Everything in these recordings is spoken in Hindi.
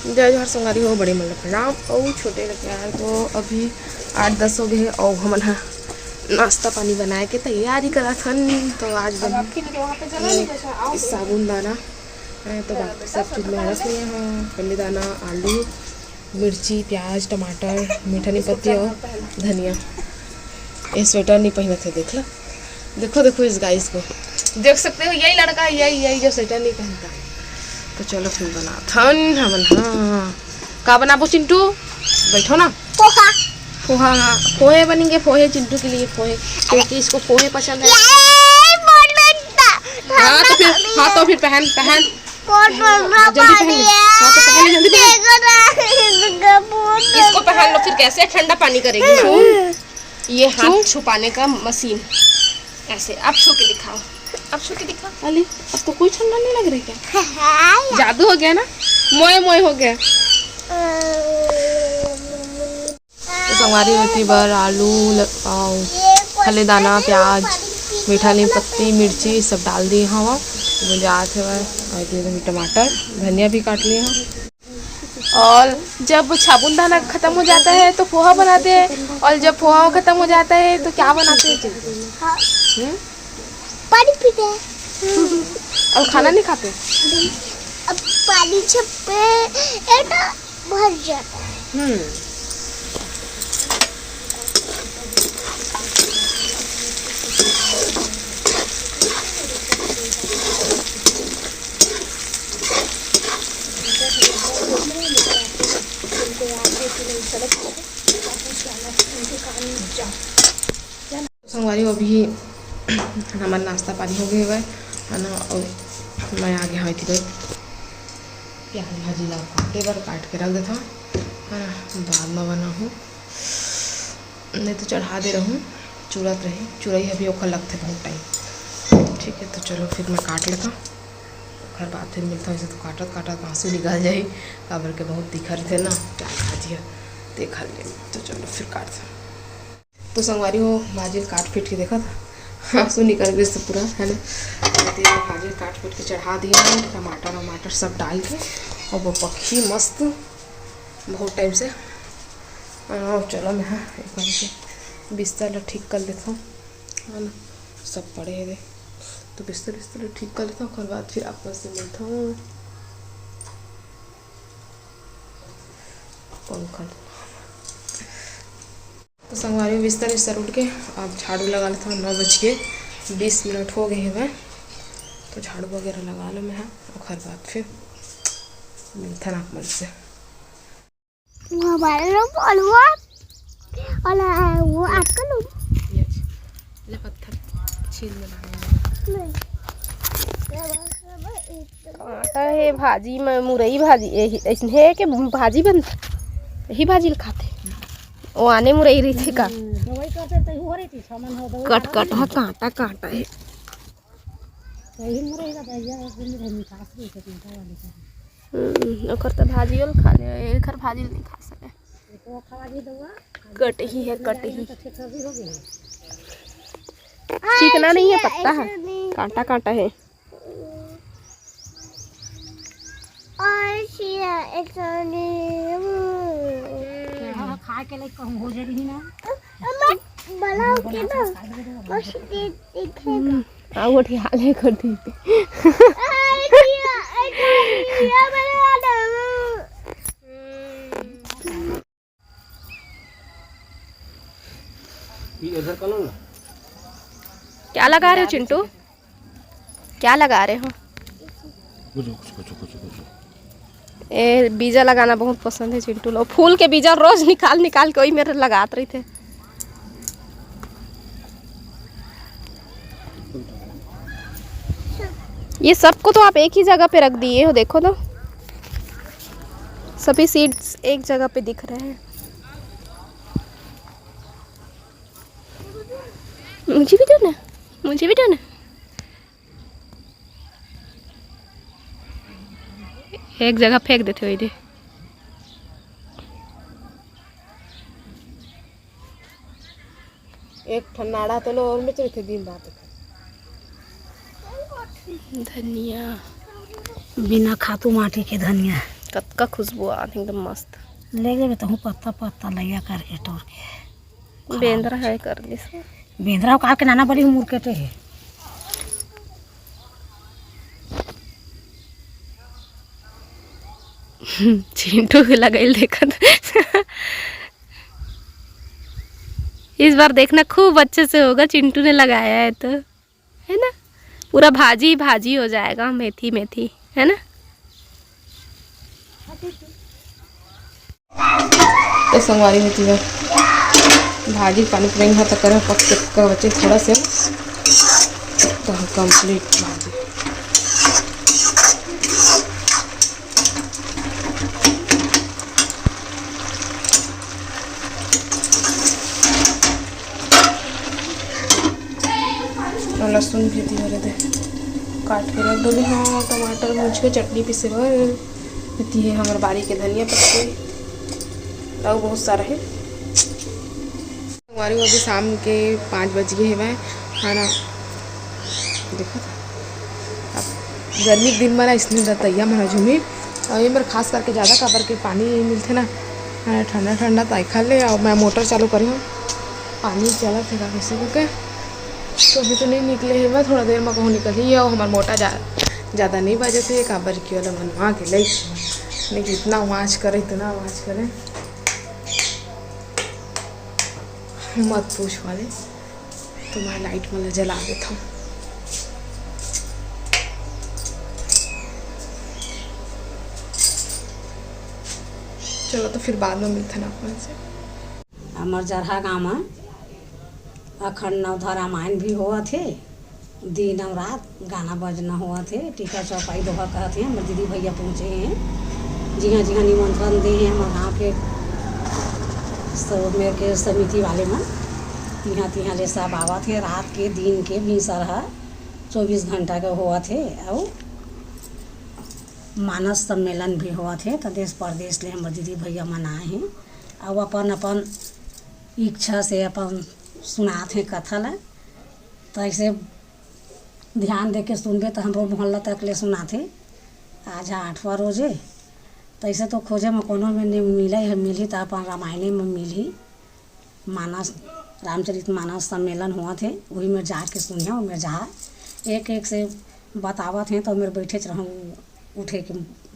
जय जोहर संगवारी हो, बड़े मन प्रणाम और छोटे लगे यार। तो अभी 8-10 हो गए और हमन हा नाश्ता पानी बनाए के तैयारी करा थन। तो आज साबुन दाना तो बाकी सब चीज़ में रस लिए हैं, फली दाना, आलू, मिर्ची, प्याज, टमाटर, मीठा नी पत्ती और धनिया। ये स्वेटर नहीं पहने थे, देख लो, देखो देखो इस गाइस को देख सकते हो, यही लड़का यही जो स्वेटर नहीं पहनता। तो चलो फिर बना थन हमन। हाँ का बनाबो चिंटू, बैठो ना। पोहा पोहा, हाँ पोहे बनेंगे। पोहे चिंटू के लिए पोहे, क्योंकि इसको पोहे पसंद है। हाँ तो फिर पहन जल्दी पहन। हाँ तो पहन जल्दी पहन। इसको पहन लो, फिर कैसे ठंडा पानी करेगी। ये हाथ छुपाने का मशीन, ऐसे अब छू के दिखाओ, अब छू के दिखाओ। अली अब तो कोई ठंडा नहीं लग रही क्या? जादू हो गया ना, मोए मोए हो गया। तो संगवारी होती बार आलू फले दाना, प्याज, मीठा नीम पत्ती, मिर्ची सब डाल दिए हवा मुझे आते हुए। टमाटर, धनिया भी काट लिए हैं। और जब साबुन दाना खत्म हो जाता है तो पोहा बनाते हैं, और जब पोहा खत्म हो जाता है तो क्या बनाते हैं? पानी पीते हैं। और खाना नहीं खाते? अब पानी छपे भर जाता है। संगवारी अभी हमारा नाश्ता पानी हो गया है ना, और मैं आगे हुई थी प्याज भाजी ला काटे बार काट के रख देता हूँ, है ना, बाद में बना हूँ। नहीं तो चढ़ा दे रहूँ, चूरत रही चुरई अभी ओखर लगते बहुत टाइम। ठीक है, तो चलो फिर मैं काट लेता हूँ, घर बाद फिर मिलता हूँ। ऐसे तो काटत काटत आंसू निकल जाए, काबर के बहुत दिखर थे ना प्याज भाजी देखा ले। तो चलो फिर काटते। तो संगवारी हो भाजी काट पीट के देखा था, आंसू निकल गए से पूरा, है ना। भाजी काट पीट के चढ़ा दिया, टमाटर वमाटर सब डाल के, और वो पकी मस्त बहुत टाइम से। चलो मैं एक बार से बिस्तर ठीक कर लेता हूँ, है ना, सब पड़े हैं तो बिस्तर ठीक कर लेता हूँ। उसके बाद फिर आपस से मिलता हूँ। पंखा तो संगवारी बिस्तर उठ के अब झाड़ू लगा लेता हूँ। 9:20 हो गए हैं मैं, तो झाड़ू वगैरह लगा लो मैं, और घर बाद फिर मिलता ना मन से। हमारे लोग और वो आजकल ले पत्थर छील आटा है भाजी में, मुरई भाजी ऐसे है कि भाजी बनता यही भाजी खाते। वो आने मुरई रही थी का कट कट है, कांटा कांटा है। तो भाजी वाल खा ले, एक भाजी नहीं खा सके, कट ही है, कट ही चिकना नहीं है, पत्ता है, कांटा कांटा है। खा के लाइक कम हो जाएगी ना, बनाओ के ना मस्त दिखेगा। हाँ वो ठीक हाल है करती। क्या लगा रहे हो चिंटू, क्या लगा रहे हो? ए बीजा लगाना बहुत पसंद है चिंटू लोग, फूल के बीजा रोज निकाल निकाल के वही मेरे लगात रही थे। ये सबको तो आप एक ही जगह पे रख दिए हो, देखो तो सभी सीड्स एक जगह पे दिख रहे हैं। मुझे भी दो ना, मुझे भी दो ना। एक जगह फेंक देते हो इधर। एक ठन्नाड़ा तो लो और में चलते दिन रात। धनिया बिना खातू माटी के धनिया कतका खुशबू आत एकदम मस्त। ले जेबे तहूँ पत्ता पत्ता लैया करके तोड़ के बेंद्रा है कर दिस बेंद्रा काट के नाना बड़ी मुरकेटे है। चिंटू के लगाइल देखत इस बार देखना खूब अच्छे से होगा, चिंटू ने लगाया है तो, है ना, पूरा भाजी भाजी हो जाएगा, मेथी मेथी, है ना। तो संगवारी होती है भाजी पानी पड़ेंगे तो करें पक का बच्चे थोड़ा से तो कंप्लीट भाजी। और लहसुन भी दी रहे थे काट के रख डोली। हाँ टमाटर मूछ के चटनी पीसे भरती है हमारे बाड़ी के धनिया पत्ते और बहुत सारा है। हमारी अभी शाम के 5 बज गए हैं। मैं खाना देखा था अब गर्मी के दिन में ना इसलिए रतैया में झूमी और ये मेरे खास करके ज़्यादा काबर के पानी मिलते ना ठंडा ठंडा तो खा ले। और मैं मोटर चालू करी हूँ, पानी चला थे कैसे करके तो अभी तो नहीं निकले है। मैं थोड़ा देर में कहूँ निकल ही और हमारा मोटा ज़्यादा नहीं बजे थे काबर की वाला मनवा के ले, लेकिन इतना आवाज़ करे इतना आवाज़ करे मत पूछ वाले। तो मैं लाइट में जला देता हूँ। चलो तो फिर बाद में मिलते ना अपन से। हमार जरहा गाँव में अखंड नवधा रामायण भी हुआ थे, दिन और रात गाना बजना हुआ थे, टीका चौपाई दोहा कहते हैं। हमारे दीदी भैया पहुँचे हैं, जी हाँ निमंत्रण दे हैं हमारे गाँव के सब मेरे के समिति वाले में। यहाँ तिहाँ ले सब आवा थे, रात के दिन के भी सरहा 24 घंटा के हुआ थे। और मानस सम्मेलन भी हुआ थे, तो देश प्रदेश ले हमारे दीदी भैया मनाए हैं और अपन अपन इच्छा से अपन सुनाते हैं कथा ला। तो ऐसे ध्यान दे के सुनबे तो हम मोहल्ला तक ले सुनाते। आज 8वां रोजे तो ऐसे तो खोजे में कोनो में नहीं मिला है, मिली तो अपन रामायण में मिली। मानस रामचरित मानस सम्मेलन हुआ थे, वही में जाके सुनिया। और मेरे जहाँ एक एक से बतावत हैं तो मेरे बैठे रहूँ, उठे के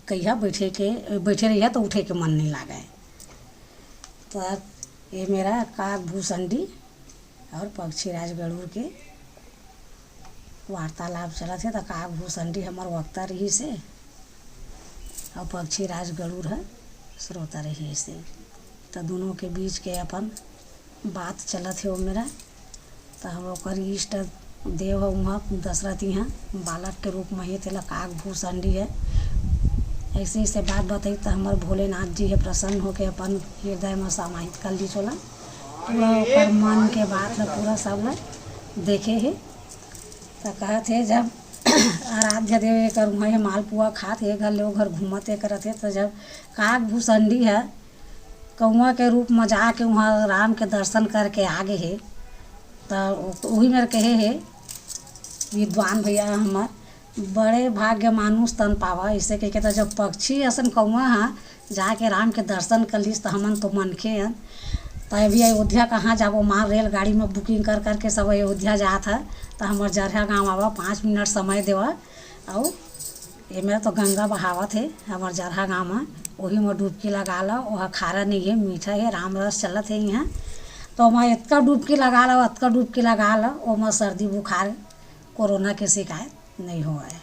कहिया बैठे रहिए तो उठे के मन नहीं लागे। तो ये मेरा काग भूसंडी और पक्षीराज गरुड़ के वार्तालाप चला थे। तो काग भूसंडी हमार वक्ता रही से और पक्षीराज गरुड़ है श्रोता रही से। तो दोनों के बीच के अपन बात चला थे वो मेरा। तो हम ओकर इष्ट देव है वहाँ दशरथ यहाँ बालक के रूप में ही तेला काग भूसंडी है। ऐसे ऐसे बात बताई तो हमारे भोलेनाथ जी है प्रसन्न होके अपन हृदय में समाहित कर ली चला। पूरा ओकर मन के बात है पूरा सब लोग देखे है। तो कहते जब आराध्य देव एक वहीं मालपुआ खाते घर ले घर घूमते करते। तो जब काग भूसंडी है कौआ के रूप में जाके वहाँ राम के दर्शन करके आगे है। तो वही मेरे कहे है विद्वान भैया हमार बड़े भाग्य मानुष तन पावा। इसे कह के तो जब पक्षी असन कौआ हाँ जाके राम के दर्शन कर लीस तो हमन तो मनखे हैं। तो अभी अयोध्या कहाँ जाबो, मार रेलगाड़ी में बुकिंग कर करके सब अयोध्या जात है। तो हमारे जरहा गाँव आवा 5 मिनट समय देवा। और ये मेरा तो गंगा बहावत है हमारे जरहा गाँव में, वही में डुबकी लगा लो। वह खारा नहीं है, मीठा है, राम रस चलत है यहाँ। तो मैं इतना डुबकी लगा लो, इतना डुबकी लगा लो, वो में सर्दी बुखार कोरोना के शिकायत नहीं हुआ है।